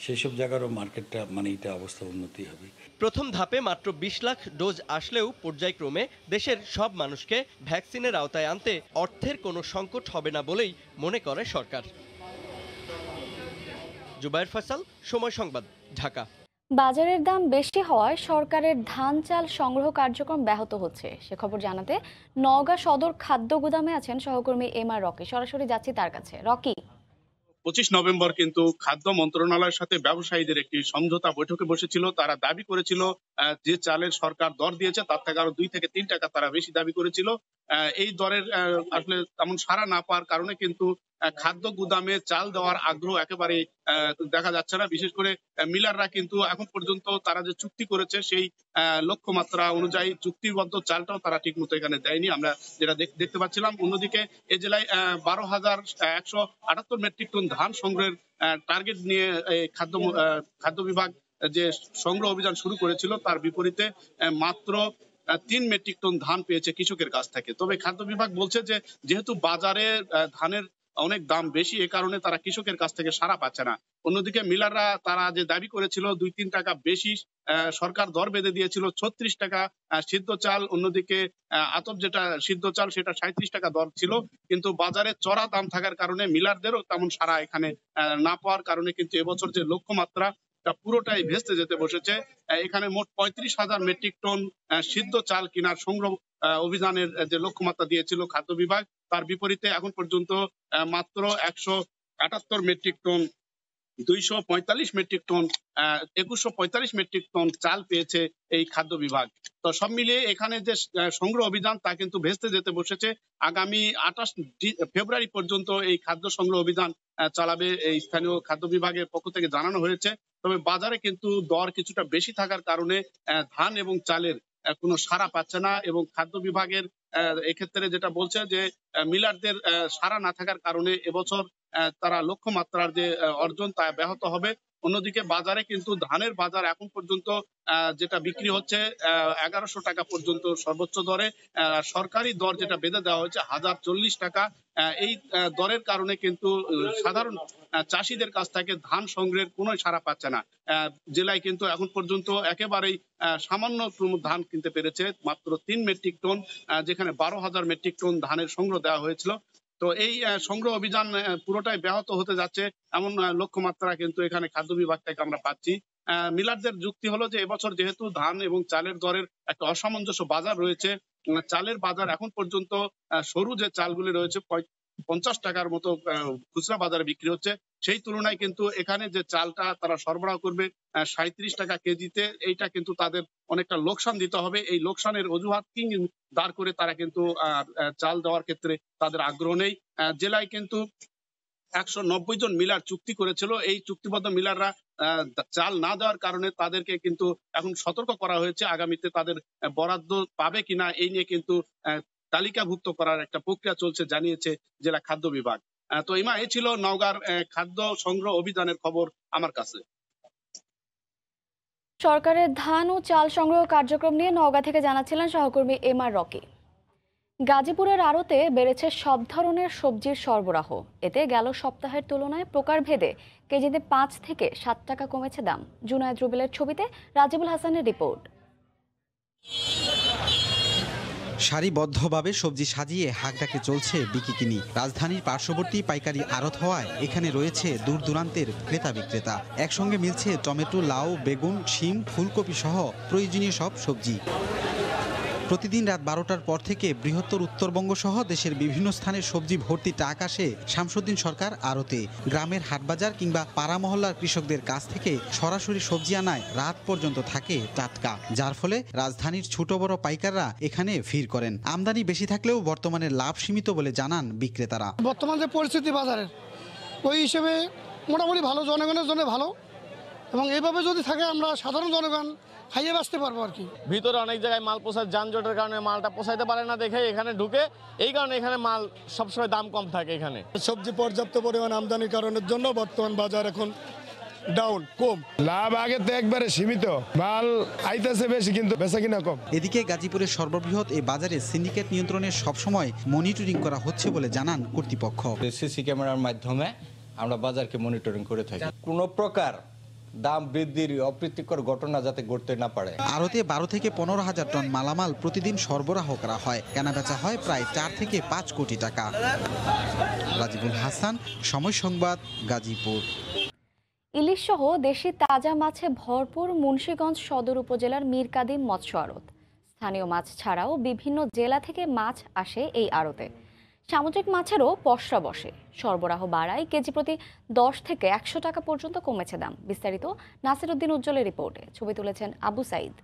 সেই সব জায়গারও মার্কেটটা এটা অবস্থা উন্নতি হবে। প্রথম ধাপে মাত্র 20 লাখ ডোজ আসলেও পর্যায়ক্রমে দেশের সব মানুষকে ভ্যাকসিনের আওতায় আনতে অর্থের কোনো সংকট হবে না বলেই মনে করে সরকার। জুবায়ের ফয়সাল, সময় সংবাদ, ঢাকা। বাজারের দাম বেশি হওয়ায় সরকারের ধান চাল সংগ্রহ কার্যক্রম ব্যাহত হচ্ছে, সে খবর জানাতে নওগাঁ সদর খাদ্য গুদামে আছেন সহকর্মী MR রকি। সরাসরি যাচ্ছি তার কাছে। রকি, 25 নভেম্বর কিন্তু খাদ্য মন্ত্রণালয়ের সাথে ব্যবসায়ীদের একটি সমঝোতা বৈঠকে বসেছিল। তারা দাবি করেছিল যে চালের সরকার দর দিয়েছে তার থেকে আরো 2 থেকে 3 টাকা তারা বেশি দাবি করেছিল। এই দরের আসলে তেমন সাড়া না পাওয়ার কারণে কিন্তু খাদ্য গুদামে চাল দেওয়ার আগ্রহ একেবারে দেখা যাচ্ছে না। বিশেষ করে মিলাররা কিন্তু এখন পর্যন্ত তারা যে চুক্তি করেছে সেই লক্ষ্যমাত্রা অনুযায়ী চুক্তিবদ্ধ চালটাও তারা ঠিক মতো এখানে দেয়নি, আমরা যেটা দেখতে পাচ্ছিলাম। অন্যদিকে এ জেলায় 12,178 মেট্রিক টন ধান সংগ্রহের টার্গেট নিয়ে খাদ্য বিভাগ যে সংগ্রহ অভিযান শুরু করেছিল তার বিপরীতে মাত্র 3 মেট্রিক টন ধান পেয়েছে কৃষকের কাছ থেকে। তবে খাদ্য বিভাগ বলছে যে যেহেতু বাজারে ধানের অনেক দাম বেশি, এ কারণে তারা কৃষকের কাছ থেকে সাড়া পাচ্ছে না। অন্যদিকে মিলাররা তারা যে দাবি করেছিল 2-3 টাকা বেশি সরকার দর বেঁধে দিয়েছিল 36 টাকা সিদ্ধ চাল, অন্যদিকে আতপ যেটা সিদ্ধ চাল সেটা 37 টাকা দর ছিল, কিন্তু বাজারে চড়া দাম থাকার কারণে মিলারদেরও তেমন সাড়া এখানে না পাওয়ার কারণে কিন্তু এবছর যে লক্ষ্যমাত্রা তা পুরোটাই ভেস্তে যেতে বসেছে। এখানে মোট 35,000 মেট্রিক টন সিদ্ধ চাল কেনার সংগ্রহ অভিযানের যে লক্ষ্যমাত্রা দিয়েছিল খাদ্য বিভাগ, তার বিপরীতে এখন পর্যন্ত মাত্র 178 metric ton 245 metric ton 2145 metric ton চাল পেয়েছে এই খাদ্য বিভাগ। তো সব মিলিয়ে এখানে যে সংগ্রহ অভিযান তা কিন্তু ভেস্তে যেতে বসেছে। আগামী 28 ফেব্রুয়ারি পর্যন্ত এই খাদ্য সংগ্রহ অভিযান চালাবে এই স্থানীয় খাদ্য বিভাগের পক্ষ থেকে জানানো হয়েছে। তবে বাজারে কিন্তু দর কিছুটা বেশি থাকার কারণে ধান এবং চালের কোনো সাড়া পাচ্ছে না, এবং খাদ্য বিভাগের এক্ষেত্রে যেটা বলছে যে মিলারদের সাড়া না থাকার কারণে এবছর তারা লক্ষ্যমাত্রার যে অর্জন তা ব্যাহত হবে। অন্যদিকে বাজারে কিন্তু ধানের বাজার এখন পর্যন্ত যেটা বিক্রি হচ্ছে 1100 টাকা পর্যন্ত সর্বোচ্চ দরে, সরকারি দর যেটা বেঁধে দেওয়া হয়েছে 1040 টাকা। এই দরের কারণে কিন্তু সাধারণ চাষিদের কাছ থেকে ধান সংগ্রহের কোনো সাড়া পাচ্ছে না। জেলায় কিন্তু এখন পর্যন্ত একেবারেই সামান্য ধান কিনতে পেরেছে মাত্র 3 মেট্রিক টন, যেখানে 12,000 মেট্রিক টন ধানের সংগ্রহ দেওয়া হয়েছিল। তো এই সংগ্রহ অভিযান পুরোটাই ব্যাহত হতে যাচ্ছে এমন লক্ষ্যমাত্রা কিন্তু এখানে খাদ্য বিভাগ থেকে আমরা পাচ্ছি। মিলারদের যুক্তি হলো যে এবছর যেহেতু ধান এবং চালের দরের একটা অসামঞ্জস্য বাজার রয়েছে, চালের বাজার এখন পর্যন্ত সরু যে চালগুলি রয়েছে 50 টাকার মতো খুচরা বাজারে বিক্রি হচ্ছে, সেই তুলনায় কিন্তু এখানে যে চালটা তারা সরবরাহ করবে 37 টাকা কেজিতে, এইটা কিন্তু তাদের অনেকটা লোকসান দিতে হবে। এই লোকসানের অজুহাত কি দাঁড় করে তারা কিন্তু চাল দেওয়ার ক্ষেত্রে তাদের আগ্রহ নেই। জেলায় কিন্তু 190 জন মিলার চুক্তি করেছিল, এই চুক্তিবদ্ধ মিলাররা চাল না দেওয়ার কারণে তাদেরকে কিন্তু এখন সতর্ক করা হয়েছে, আগামীতে তাদের বরাদ্দ পাবে কিনা এই নিয়ে কিন্তু তালিকাভুক্ত করার একটা প্রক্রিয়া চলছে, জানিয়েছে জেলা খাদ্য বিভাগ। তো ইমা, এই ছিল নওগাঁর খাদ্য সংগ্রহ অভিযানের খবর আমার কাছে। সরকারের ধান ও চাল সংগ্রহ কার্যক্রম নিয়ে নওগাঁ থেকে জানাচ্ছিলেন সহকর্মী এমআর রকি। গাজীপুরের আড়তে বেড়েছে সব ধরনের সবজির সরবরাহ। এতে গেল সপ্তাহের তুলনায় প্রকারভেদে কেজিতে 5 থেকে 7 টাকা কমেছে দাম। জুনায়েদ রুবেলের ছবিতে রাজিবুল হাসানের রিপোর্ট। সারিবদ্ধভাবে সবজি সাজিয়ে হাঁকডাকে চলছে বিকিকিনি। রাজধানীর পার্শ্ববর্তী পাইকারি আড়ত হওয়ায় এখানে রয়েছে দূর দূরান্তের ক্রেতা বিক্রেতা। একসঙ্গে মিলছে টমেটো, লাউ, বেগুন, শিম, ফুলকপি সহ প্রয়োজনীয় সব সবজি। প্রতিদিন রাত 12টার পর থেকে বৃহত্তর উত্তরবঙ্গ সহ দেশের বিভিন্ন স্থানের সবজি ভর্তি ট্রাক আসে শামসুদ্দিন সরকার আড়তে। গ্রামের হাটবাজার কিংবা পাড়া মহল্লার কৃষকদের কাছ থেকে সরাসরি সবজি আনায় রাত পর্যন্ত থাকে টাটকা, যার ফলে রাজধানীর ছোট বড় পাইকাররা এখানে ভিড় করেন। আমদানি বেশি থাকলেও বর্তমানে লাভ সীমিত বলে জানান বিক্রেতারা। বর্তমান যে পরিস্থিতি বাজারের, ওই হিসেবে মোটামুটি ভালো, জনগণের জন্য ভালো, এবং এইভাবে যদি থাকে আমরা সাধারণ জনগণ খাইয়ে বাঁচতে পারবো আর কি। ভিতরে অনেক জায়গায় মাল পোষায়, যানজটের কারণে মালটা পোষাইতে পারে না দেখে এখানে ঢুকে, এই কারণে এখানে মাল সবসময় দাম কম থাকে। এখানে সবজি পর্যাপ্ত পরিমাণ আমদানির কারণের জন্য বর্তমান বাজার এখন ডাউন, কম। লাভ আগে তো একবারে সীমিত, মাল আইতেছে বেশি কিন্তু বেচাকিনা কম। এদিকে গাজীপুরের সর্ববৃহৎ এই বাজারে সিন্ডিকেট নিয়ন্ত্রণের সবসময় মনিটরিং করা হচ্ছে বলে জানান কর্তৃপক্ষ। সিসি ক্যামেরার মাধ্যমে আমরা বাজারকে মনিটরিং করে থাকি, কোনো প্রকার দাম বৃদ্ধির অপ্রীতিকর ঘটনা যাতে ঘটতে না পারে। আড়তে 12 থেকে 15 হাজার টন মালামাল প্রতিদিন সরবরাহ করা হয়। কেনাবেচা হয় প্রায় 4 থেকে 5 কোটি টাকা। রাজিবুল হাসান, সময় সংবাদ, গাজীপুর। ইলিশ সহ দেশি তাজা মাছে ভরপুর মুন্সিগঞ্জ সদর উপজেলার মীর কাদিম মৎস্য আড়ত। স্থানীয় মাছ ছাড়াও বিভিন্ন জেলা থেকে মাছ আসে এই আড়তে। সামুদ্রিক মাছেরও পসরা বসে। সরবরাহ বাড়ায় কেজি প্রতি 10 থেকে 100 টাকা পর্যন্ত কমেছে দাম। বিস্তারিত নাসির উদ্দিন উজ্জ্বলের রিপোর্টে। ছবি তুলেছেন আবু সাইদ।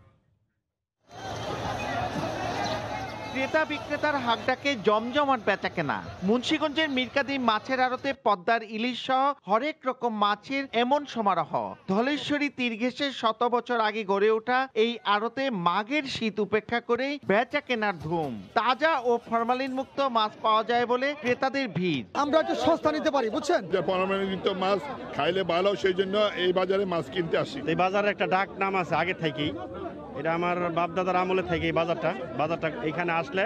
ক্রেতা বিক্রেতার হাকডাকে জমজমাট বেচাকেনা। মুন্সিগঞ্জের মীরকাদিম মাছের আড়তে পদ্মার ইলিশ সহ হরেক রকম মাছের এমন সমারোহ। ধলেশ্বরী তীর ঘেঁষে 100 বছর আগে গড়ে ওঠা এই আড়তে মাঘের শীত উপেক্ষা করে বেচা কেনার ধুম। তাজা ও ফরমালিন মুক্ত মাছ পাওয়া যায় বলে ক্রেতাদের ভিড়। আমরা একটু সস্তা নিতে পারি, বুঝছেন, ফরমালিনযুক্ত মাছ খাইলে ভালো, সেই জন্য এই বাজারে মাছ কিনতে আসি। এই বাজারে একটা ডাক নাম আছে আগে থেকেই, এটা আমার বাপ দাদার আমলে থেকে এই বাজারটা এখানে আসলে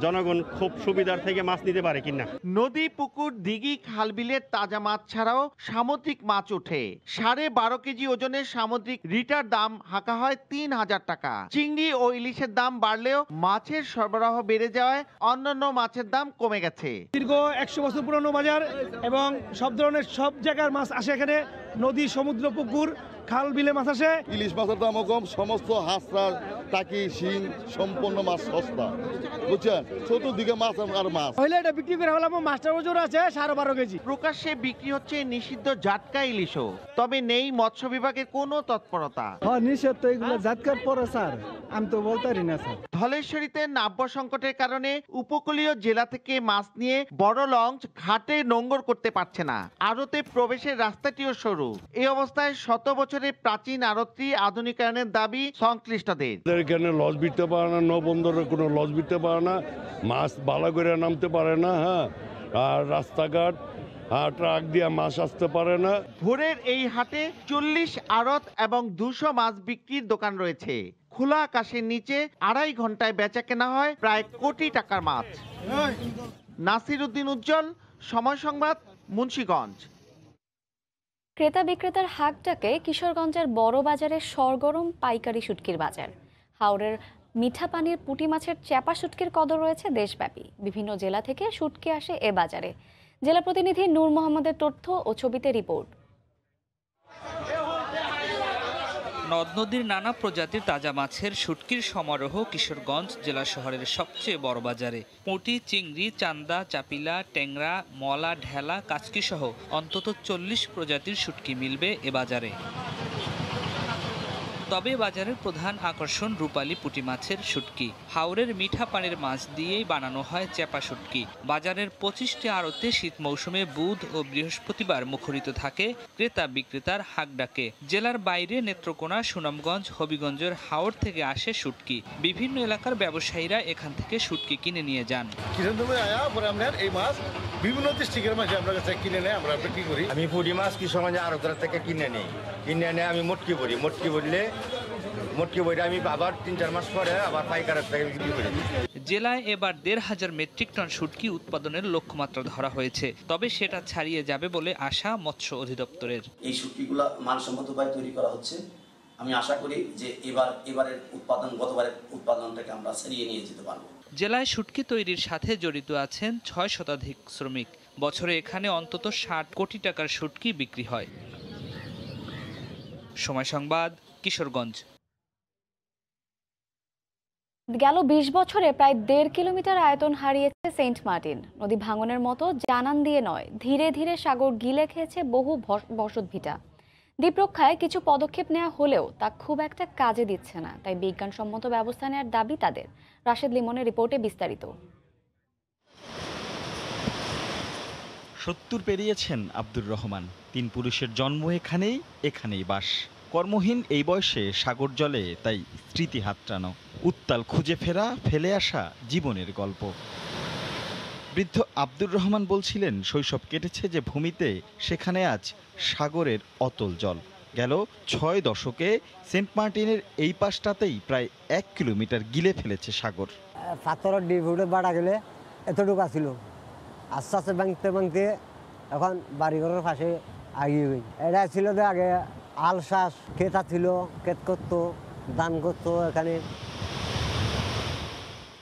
জনগণ খুব সুবিধার থেকে মাছ নিতে পারে কিনা। নদী, পুকুর, দিঘি, খালবিলের তাজা মাছ ছাড়াও সামুদ্রিক মাছ ওঠে। 12.5 কেজি ওজনের সামুদ্রিক রিটার দাম হাঁকা হয় 3000 টাকা। চিংড়ি ও ইলিশের দাম বাড়লেও মাছের সরবরাহ বেড়ে যাওয়ায় অন্যান্য মাছের দাম কমে গেছে। দীর্ঘ 100 বছর পুরনো বাজার এবং সব ধরনের সব জায়গার মাছ আসে এখানে। নদী, সমুদ্র, পুকুর, খাল, বিলে মাছ আসে। ইলিশ মাছের দামও কম, সমস্ত হাঁসরা, টাকি, শিং সম্পূর্ণ মাছ সস্তা, বুঝছেন, চতুর্দিকে মাছ আর মাছ। হইলে এটা বিক্রি করে হলাম, মাছটার ওজন আছে 12.5 কেজি। প্রকাশ্যে বিক্রি হচ্ছে নিষিদ্ধ জাটকা ইলিশও, তবে নেই মৎস্য বিভাগের কোনো তৎপরতা। নিষেধ তো এগুলো জাতকার পরে স্যার, আমি তো বলতে পারি না স্যার। ধলেশ্বরীতে নাব্য সংকটের কারণে উপকূলীয় জেলা থেকে মাছ নিয়ে বড় লঞ্চ ঘাটে নোঙ্গর করতে পারছে না। আড়তে প্রবেশের রাস্তাটিও সরু। এই অবস্থায় 100 বছরের প্রাচীন আড়তটি আধুনিকায়নের দাবি সংশ্লিষ্টদের। এখানে লঞ্চ বিটতে পারে না, নৌবন্দরে কোনো লঞ্চ বিটতে পারে না, মাছ ভালো করে নামতে পারে না, হ্যাঁ, আর রাস্তাঘাট ট্রাক দিয়ে মাছ আসতে পারে না। ভোরের এই হাটে 40 আড়ত এবং 200 মাছ বিক্রির দোকান রয়েছে। খোলা আকাশের নিচে 2.5 ঘন্টায় বেচা কেনা হয় প্রায় কোটি টাকার মাছ। নাসির উদ্দিন উজ্জ্বল, সময় সংবাদ, মুন্সিগঞ্জ। ক্রেতা বিক্রেতার হাকডাকে কিশোরগঞ্জের বড় বাজারে সরগরম পাইকারি শুটকির বাজার। হাওরের মিঠা পানির পুঁটি মাছের চ্যাপা শুটকির কদর রয়েছে দেশব্যাপী। বিভিন্ন জেলা থেকে শুটকি আসে এ বাজারে। জেলা প্রতিনিধি নূর মোহাম্মদের তথ্য ও ছবিতে রিপোর্ট। নদ নদীর নানা প্রজাতির তাজা মাছের শুটকির সমারোহ কিশোরগঞ্জ জেলা শহরের সবচেয়ে বড় বাজারে। পুঁটি, চিংড়ি, চান্দা, চাপিলা, ট্যাংরা, মলা, ঢেলা, কাচকি সহ অন্তত 40 প্রজাতির শুটকি মিলবে এ বাজারে। তবে বাজারের প্রধান আকর্ষণ রূপালী পুঁটি মাছের শুটকি। হাওরের মিঠা পানির মাছ দিয়েই বানানো হয় চ্যাপা শুটকি। বাজারের 25টি আড়তে শীত মৌসুমে বুধ ও বৃহস্পতিবার মুখরিত থাকে ক্রেতা বিক্রেতার হাকডাকে। জেলার বাইরে নেত্রকোনা, সুনামগঞ্জ, হবিগঞ্জের হাওর থেকে আসে শুটকি। বিভিন্ন এলাকার ব্যবসায়ীরা এখান থেকে শুটকি কিনে নিয়ে যান। এই মাছ বিভিন্ন ডিস্ট্রিক্টের মাছ আমরা কাছে কিনে নেই, আমরা বিক্রি করি। আমি পুঁটি মাছ কিশোরগঞ্জ আড়তদার থেকে কিনে নিই, আমি মটকি বললে আমি আবার 3-4 মাস পরে আবার পাইকারের থেকে বিক্রি করি। জেলায় এবার 1500 মেট্রিক টন শুটকি উৎপাদনের লক্ষ্যমাত্রা ধরা হয়েছে, তবে সেটা ছাড়িয়ে যাবে বলে আশা মৎস্য অধিদপ্তরের। এই শুটকিগুলো মানসম্মত উপায়ে তৈরি করা হচ্ছে। আমি আশা করি যে এবারের উৎপাদন গতবারের উৎপাদনটাকে আমরা ছাড়িয়ে নিয়ে যেতে পারবো। জেলায় শুটকি তৈরির সাথে জড়িত আছেন 6 শতাধিক শ্রমিক। বছরে এখানে অন্তত 60 কোটি টাকার শুটকি বিক্রি হয়। সময় সংবাদ, কিশোরগঞ্জ। গেল 20 বছরে প্রায় 1.5 কিলোমিটার আয়তন হারিয়েছে সেন্ট মার্টিন। নদী ভাঙনের মতো জানান দিয়ে নয়, ধীরে ধীরে সাগর গিলে খেয়েছে বহু বসতভিটা। দ্বীপ রক্ষায় কিছু পদক্ষেপ নেওয়া হলেও তা খুব একটা কাজে দিচ্ছে না, তাই বিজ্ঞানসম্মত ব্যবস্থা নেওয়ার দাবি তাদের। রাশেদ লিমনের রিপোর্টে বিস্তারিত। 70 পেরিয়েছেন আব্দুর রহমান। 3 পুরুষের জন্ম এখানেই বাস। কর্মহীন এই বয়সে সাগর জলে তাই স্মৃতি হাতড়ানো, উত্তাল খুঁজে ফেরা, ফেলে আসা জীবনের গল্প। বৃদ্ধ আব্দুর রহমান বলছিলেন, শৈশব কেটেছে যে ভূমিতে, সেখানে আজ সাগরের অতল জল। গেল 6 দশকে সেন্ট মার্টিনের এই পাশটাতেই প্রায় 1 কিলোমিটার গিলে ফেলেছে সাগর। পাথরের ডিপ উঠে বাড়া গেলে এতটুকু আসছিল, আস্তে আস্তে ভাঙতে এখন বাড়িঘরের পাশে আগিয়ে গই। এটা ছিল যে আগে আল চাষ, ক্ষেত ছিল, ক্ষেত করতো, ধান করতো এখানে।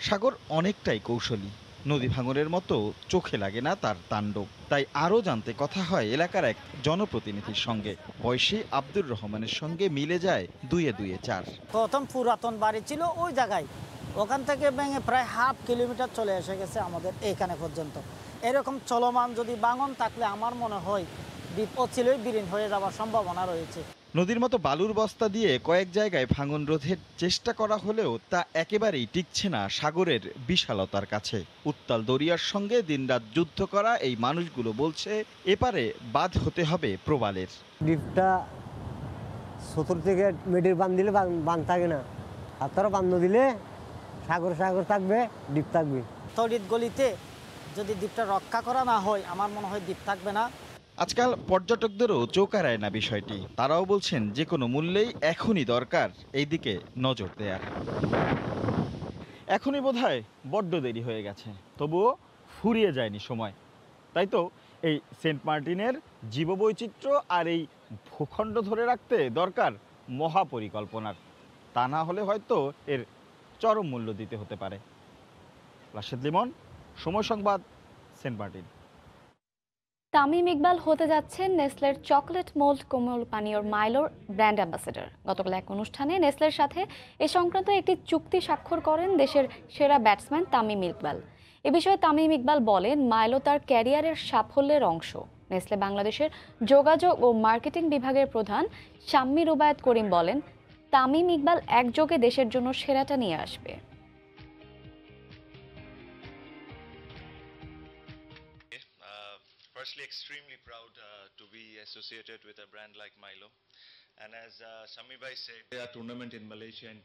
সাগর অনেকটাই কৌশলী, নদী ভাঙনের মতো চোখে লাগে না তার তাণ্ডব। তাই আরও জানতে কথা হয় এলাকার এক জনপ্রতিনিধির সঙ্গে। বয়সী আব্দুর রহমানের সঙ্গে মিলে যায় 2-2 4। প্রথম পুরাতন বাড়ি ছিল ওই জায়গায়, ওখান থেকে ভেঙে প্রায় 1/2 কিলোমিটার চলে এসে গেছে আমাদের এখানে পর্যন্ত। এরকম চলমান যদি ভাঙন থাকলে আমার মনে হয় দ্বীপ অচিরেই বিলীন হয়ে যাওয়ার সম্ভাবনা রয়েছে। নদীর মতো বালুর বস্তা দিয়ে কয়েক জায়গায় ভাঙন রোধের চেষ্টা করা হলেও তা একেবারেই টিকছে না সাগরের বিশালতার কাছে। উত্তাল দরিয়ার সঙ্গে দিনরাত যুদ্ধ করা এই মানুষগুলো বলছে এপারে বাঁধ হতে হবে প্রবালের। ডিপটা সতর থেকে মেডির বাঁধ দিলে বাঁধ থাকে না, আর তারা বাঁধ দিলে সাগর থাকবে, দ্বীপ থাকবে। তড়িৎ গলিতে যদি দ্বীপটা রক্ষা করা না হয় আমার মনে হয় দ্বীপ থাকবে না। আজকাল পর্যটকদেরও চোখ এড়ায় না বিষয়টি। তারাও বলছেন যে কোনো মূল্যেই এখনই দরকার এই দিকে নজর দেয়ার। এখনই বোধহয় বড্ড দেরি হয়ে গেছে, তবুও ফুরিয়ে যায়নি সময়। তাই তো এই সেন্ট মার্টিনের জীববৈচিত্র্য আর এই ভূখণ্ড ধরে রাখতে দরকার মহাপরিকল্পনার। তা না হলে হয়তো এর চরম মূল্য দিতে হতে পারে। রাশেদ লিমন, সময় সংবাদ, সেন্ট মার্টিন। তামিম ইকবাল হতে যাচ্ছেন নেসলের চকলেট মোল্ড কোমল পানীয়র মাইলোর ব্র্যান্ড অ্যাম্বাসেডর। গতকাল এক অনুষ্ঠানে নেসলের সাথে এ সংক্রান্ত একটি চুক্তি স্বাক্ষর করেন দেশের সেরা ব্যাটসম্যান তামিম ইকবাল। এ বিষয়ে তামিম ইকবাল বলেন, মাইলো তার ক্যারিয়ারের সাফল্যের অংশ। নেসলে বাংলাদেশের যোগাযোগ ও মার্কেটিং বিভাগের প্রধান শাম্মী রুবায়েত করিম বলেন, তামিম ইকবাল একযোগে দেশের জন্য সেরাটা নিয়ে আসবে। Firstly, extremely proud to be associated with a brand like Milo, and as Shammi bhai said, there are tournament in Malaysia and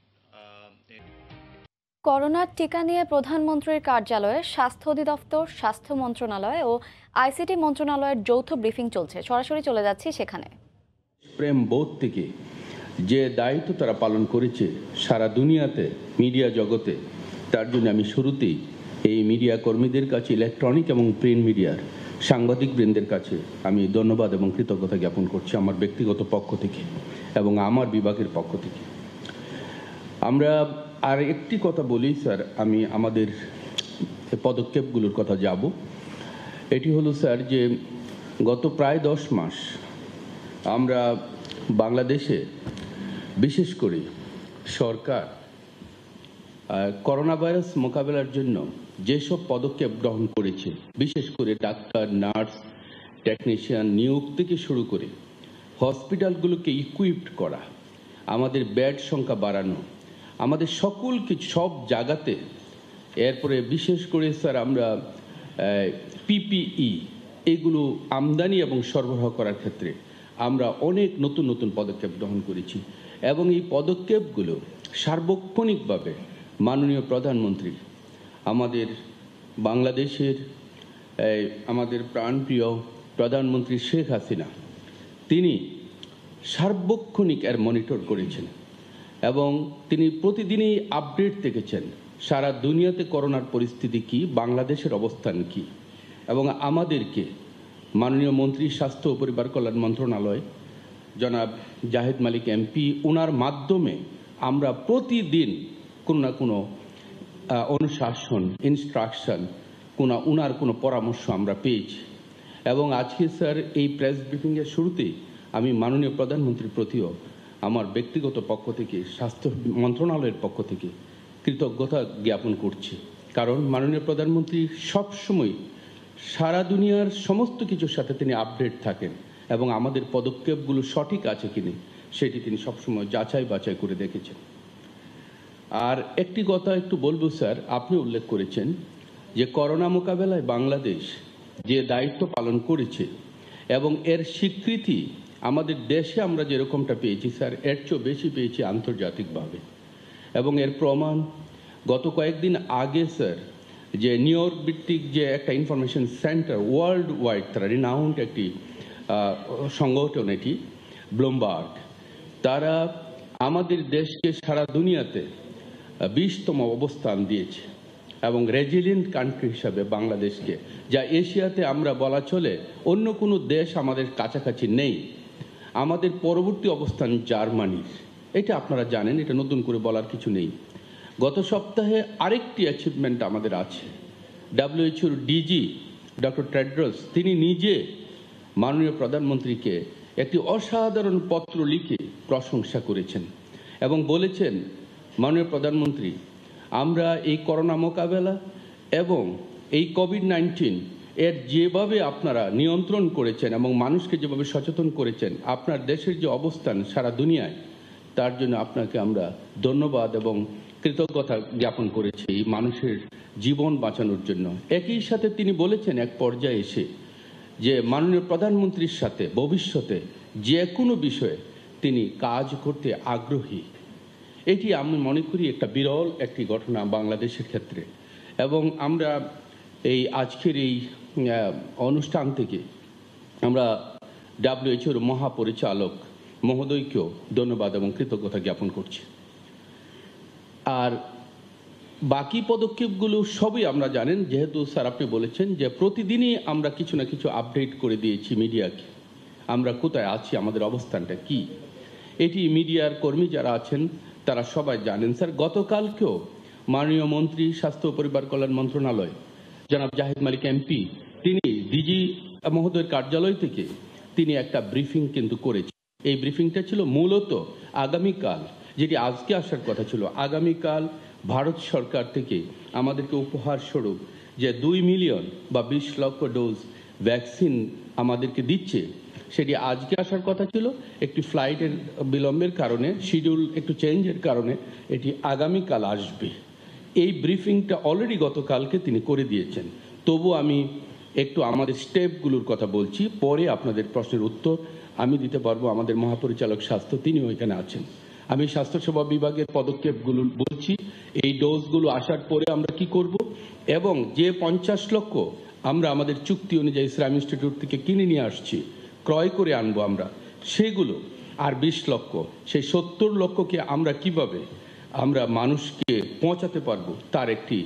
করোনার টিকা নিয়ে প্রধানমন্ত্রীর কার্যালয়ে স্বাস্থ্য অধিদপ্তর, স্বাস্থ্য মন্ত্রণালয় ও আইসিটি মন্ত্রণালয়ের যৌথ ব্রিফিং চলছে। সরাসরি চলে যাচ্ছি সেখানে। প্রেম বোধ থেকে যে দায়িত্ব তারা পালন করেছে সারা দুনিয়াতে মিডিয়া জগতে, তার জন্য আমি শুরুতেই এই মিডিয়া কর্মীদের কাছে, ইলেকট্রনিক এবং প্রিন্ট মিডিয়ার সাংবাদিক বৃন্দের কাছে আমি ধন্যবাদ এবং কৃতজ্ঞতা জ্ঞাপন করছি আমার ব্যক্তিগত পক্ষ থেকে এবং আমার বিভাগের পক্ষ থেকে। আমরা আর একটি কথা বলি স্যার, আমি আমাদের পদক্ষেপগুলোর কথা যাব। এটি হলো স্যার যে গত প্রায় 10 মাস আমরা বাংলাদেশে বিশেষ করে সরকার করোনা ভাইরাস মোকাবেলার জন্য যেসব পদক্ষেপ গ্রহণ করেছে, বিশেষ করে ডাক্তার, নার্স, টেকনিশিয়ান নিয়োগ থেকে শুরু করে হসপিটালগুলোকে ইকুইপড করা, আমাদের বেড সংখ্যা বাড়ানো, আমাদের সকল কিছু সব জায়গাতে, এরপরে বিশেষ করে স্যার আমরা পিপিই এগুলো আমদানি এবং সরবরাহ করার ক্ষেত্রে আমরা অনেক নতুন নতুন পদক্ষেপ গ্রহণ করেছি এবং এই পদক্ষেপগুলো সার্বক্ষণিকভাবে মাননীয় প্রধানমন্ত্রী আমাদের বাংলাদেশের আমাদের প্রাণপ্রিয় প্রধানমন্ত্রী শেখ হাসিনা তিনি সার্বক্ষণিক এর মনিটর করেছেন এবং তিনি প্রতিদিনই আপডেট দেখেছেন সারা দুনিয়াতে করোনার পরিস্থিতি কি, বাংলাদেশের অবস্থান কি, এবং আমাদেরকে মাননীয় মন্ত্রী স্বাস্থ্য ও পরিবার কল্যাণ মন্ত্রণালয় জনাব জাহেদ মালিক এমপি, ওনার মাধ্যমে আমরা প্রতিদিন কোনো না কোনো অনুশাসন, ইনস্ট্রাকশন, ওনার কোনো পরামর্শ আমরা পেয়েছি। এবং আজকে স্যার এই প্রেস ব্রিফিংয়ের শুরুতেই আমি মাননীয় প্রধানমন্ত্রীর প্রতিও আমার ব্যক্তিগত পক্ষ থেকে, স্বাস্থ্য মন্ত্রণালয়ের পক্ষ থেকে কৃতজ্ঞতা জ্ঞাপন করছি, কারণ মাননীয় প্রধানমন্ত্রী সবসময় সারা দুনিয়ার সমস্ত কিছুর সাথে তিনি আপডেট থাকেন এবং আমাদের পদক্ষেপগুলো সঠিক আছে কিনা সেটি তিনি সবসময় যাচাই বাছাই করে দেখেছেন। আর একটি কথা একটু বলবো স্যার, আপনি উল্লেখ করেছেন যে করোনা মোকাবেলায় বাংলাদেশ যে দায়িত্ব পালন করেছে এবং এর স্বীকৃতি আমাদের দেশে আমরা যেরকমটা পেয়েছি স্যার, এর চেয়েও বেশি পেয়েছি আন্তর্জাতিকভাবে। এবং এর প্রমাণ গত কয়েকদিন আগে স্যার যে নিউ ইয়র্ক ভিত্তিক যে একটা ইনফরমেশন সেন্টার, ওয়ার্ল্ড ওয়াইড তারা রিনাউন্ড একটি সংগঠন, এটি ব্লুমবার্গ, তারা আমাদের দেশকে সারা দুনিয়াতে 20তম অবস্থান দিয়েছে এবং রেজিলিয়েন্ট কান্ট্রি হিসাবে বাংলাদেশকে, যা এশিয়াতে আমরা বলা চলে অন্য কোনো দেশ আমাদের কাছাকাছি নেই। আমাদের পরবর্তী অবস্থান জার্মানির, এটা আপনারা জানেন, এটা নতুন করে বলার কিছু নেই। গত সপ্তাহে আরেকটি অ্যাচিভমেন্ট আমাদের আছে, WHO ডিজি ডক্টর টেড্রস তিনি নিজে মাননীয় প্রধানমন্ত্রীকে একটি অসাধারণ পত্র লিখে প্রশংসা করেছেন এবং বলেছেন, মাননীয় প্রধানমন্ত্রী, আমরা এই করোনা মোকাবেলা এবং এই কোভিড-19 এর যেভাবে আপনারা নিয়ন্ত্রণ করেছেন এবং মানুষকে যেভাবে সচেতন করেছেন, আপনার দেশের যে অবস্থান সারা দুনিয়ায়, তার জন্য আপনাকে আমরা ধন্যবাদ এবং কৃতজ্ঞতা জ্ঞাপন করেছি এই মানুষের জীবন বাঁচানোর জন্য। একই সাথে তিনি বলেছেন এক পর্যায়ে এসে যে মাননীয় প্রধানমন্ত্রীর সাথে ভবিষ্যতে যে কোনো বিষয়ে তিনি কাজ করতে আগ্রহী। এটি আমি মনে করি একটা বিরল একটি ঘটনা বাংলাদেশের ক্ষেত্রে। এবং আমরা এই আজকের এই অনুষ্ঠান থেকে আমরা WHOর মহাপরিচালক মহোদয়কেও ধন্যবাদ এবং কৃতজ্ঞতা জ্ঞাপন করছি। আর বাকি পদক্ষেপগুলো সবই আমরা জানেন, যেহেতু স্যার আপনি বলেছেন যে প্রতিদিনই আমরা কিছু না কিছু আপডেট করে দিয়েছি মিডিয়াকে, আমরা কোথায় আছি, আমাদের অবস্থানটা কি, এটি মিডিয়ার কর্মী যারা আছেন তারা সবাই জানেন। স্যার গতকালকেও মাননীয় মন্ত্রী স্বাস্থ্য ও পরিবার কল্যাণ মন্ত্রণালয় জনাব জাহিদ মালিক MP তিনি ডিজি মহোদয়ের কার্যালয় থেকে তিনি একটা ব্রিফিং কিন্তু করেছেন। এই ব্রিফিংটা ছিল মূলত আগামীকাল, যেটি আজকে আসার কথা ছিল, আগামীকাল ভারত সরকার থেকে আমাদেরকে উপহার স্বরূপ যে 2 মিলিয়ন বা 20 লক্ষ ডোজ ভ্যাকসিন আমাদেরকে দিচ্ছে, সেটি আজকে আসার কথা ছিল। একটি ফ্লাইটের বিলম্বের কারণে, শিডিউল একটু চেঞ্জের কারণে এটি আগামীকাল আসবে। এই ব্রিফিংটা অলরেডি গতকালকে তিনি করে দিয়েছেন। তবু আমি একটু আমাদের স্টেপগুলোর কথা বলছি, পরে আপনাদের প্রশ্নের উত্তর আমি দিতে পারবো। আমাদের মহাপরিচালক স্বাস্থ্য তিনিও এখানে আছেন। আমি স্বাস্থ্যসেবা বিভাগের পদক্ষেপগুলো বলছি, এই ডোজগুলো আসার পরে আমরা কি করব, এবং যে 50 লক্ষ আমরা আমাদের চুক্তি অনুযায়ী সিরাম ইনস্টিটিউট থেকে কিনে নিয়ে আসছি, ক্রয় করে আনবো আমরা, সেগুলো আর 20 লক্ষ, সেই 70 লক্ষকে আমরা কিভাবে আমরা মানুষকে পৌঁছাতে পারবো তার একটি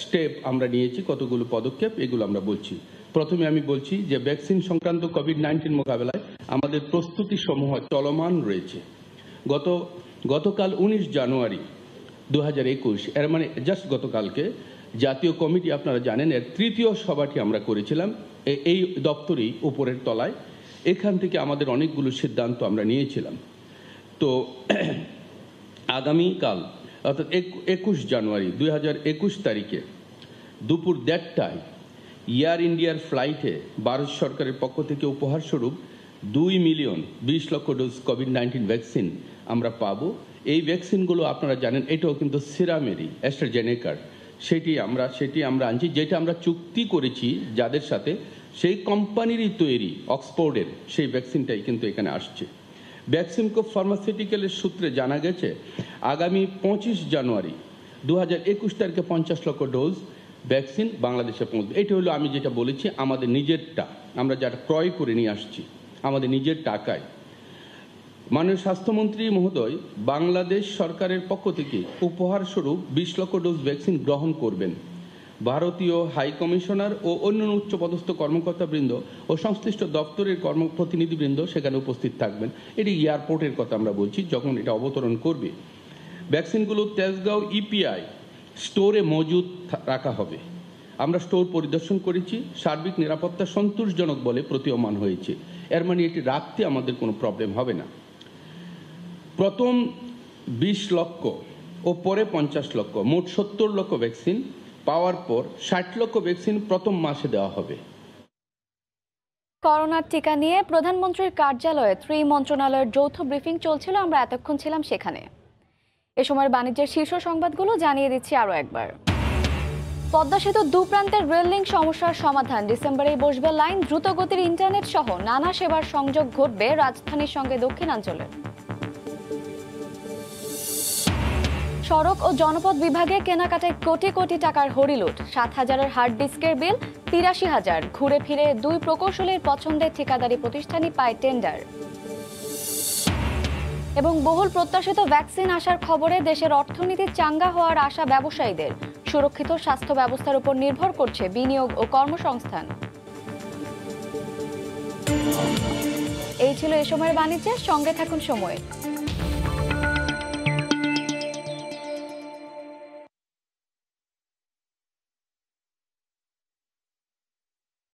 স্টেপ আমরা নিয়েছি। কতগুলো পদক্ষেপ, এগুলো আমরা বলছি। প্রথমে আমি বলছি যে ভ্যাকসিন সংক্রান্ত কোভিড-19 মোকাবেলায় আমাদের প্রস্তুতি সমূহ চলমান রয়েছে। গতকাল 19 জানুয়ারি 2021, এর মানে জাস্ট গতকালকে জাতীয় কমিটি, আপনারা জানেন, এর তৃতীয় সভাটি আমরা করেছিলাম এই দপ্তরেই উপরের তলায়। এখান থেকে আমাদের অনেকগুলো সিদ্ধান্ত আমরা নিয়েছিলাম। তো আগামীকাল অর্থাৎ 21 জানুয়ারি 2021 তারিখে দুপুর 1:30টায় এয়ার ইন্ডিয়ার ফ্লাইটে ভারত সরকারের পক্ষ থেকে উপহার স্বরূপ 2 মিলিয়ন 20 লক্ষ ডোজ কোভিড-19 ভ্যাকসিন আমরা পাবো। এই ভ্যাকসিনগুলো আপনারা জানেন এটাও কিন্তু সিরামেরই, অ্যাস্ট্রাজেনেকার, সেটি আমরা আনছি, যেটা আমরা চুক্তি করেছি যাদের সাথে, সেই কোম্পানিরই তৈরি অক্সফোর্ডের সেই ভ্যাকসিনটাই কিন্তু এখানে আসছে। ভ্যাকসিনকো ফার্মাসিউটিক্যালের সূত্রে জানা গেছে আগামী 25 জানুয়ারি 2021 তারিখে 50 লক্ষ ডোজ ভ্যাকসিন বাংলাদেশে পৌঁছবে। এটা হলো আমি যেটা বলেছি আমাদের নিজেরটা, আমরা যারা ক্রয় করে নিয়ে আসছি আমাদের নিজের টাকায়। মাননীয় স্বাস্থ্যমন্ত্রী মহোদয় বাংলাদেশ সরকারের পক্ষ থেকে উপহার স্বরূপ 20 লক্ষ ডোজ ভ্যাকসিন গ্রহণ করবেন। ভারতীয় হাই কমিশনার ও অন্যান্য উচ্চপদস্থ কর্মকর্তাবৃন্দ ও সংশ্লিষ্ট দপ্তরের কর্মপ্রতিনিধিবৃন্দ সেখানে উপস্থিত থাকবেন। এটি এয়ারপোর্টের কথা আমরা বলছি, যখন এটা অবতরণ করবে। ভ্যাকসিনগুলো তেজগাঁও EPI স্টোরে মজুদ রাখা হবে। আমরা স্টোর পরিদর্শন করেছি, সার্বিক নিরাপত্তা সন্তোষজনক বলে প্রতীয়মান হয়েছে। এর মানে এটি রাখতে আমাদের কোনো প্রবলেম হবে না। প্রথম 20 লক্ষ ও পরে 50 লক্ষ, মোট 70 লক্ষ ভ্যাকসিন পাওয়ার পর 60 লক্ষ ভ্যাকসিন প্রথম মাসে দেওয়া হবে। করোনার টিকা নিয়ে প্রধানমন্ত্রীর কার্যালয়ে ত্রিমন্ত্রণালয়ের যৌথ ব্রিফিং চলছিল, আমরা এতক্ষণ ছিলাম সেখানে। এ সময়ের বাণিজ্যের শীর্ষ সংবাদগুলো জানিয়ে দিচ্ছি আরও একবার। পদ্মা সেতুর দুপ্রান্তের রেল লিঙ্ক সমস্যার সমাধান, ডিসেম্বরেই বসবে লাইন, দ্রুতগতির ইন্টারনেট সহ নানা সেবার সংযোগ ঘটবে রাজধানীর সঙ্গে দক্ষিণাঞ্চলের। সড়ক ও জনপথ বিভাগে কেনাকাটায় কোটি কোটি টাকার হরিলুট, 7,000-এর হার্ড ডিস্কের বিল, 83,000। ঘুরে ফিরে 2 প্রকৌশলীর পছন্দের ঠিকাদারি প্রতিষ্ঠানই পায় টেন্ডার। এবং বহুল প্রত্যাশিত ভ্যাকসিন আসার খবরে দেশের অর্থনীতি চাঙ্গা হওয়ার আশা ব্যবসায়ীদের। সুরক্ষিত স্বাস্থ্য ব্যবস্থার উপর নির্ভর করছে বিনিয়োগ ও কর্মসংস্থান। এই ছিল এ সময়ের বাণিজ্যের সঙ্গে থাকুন সময়।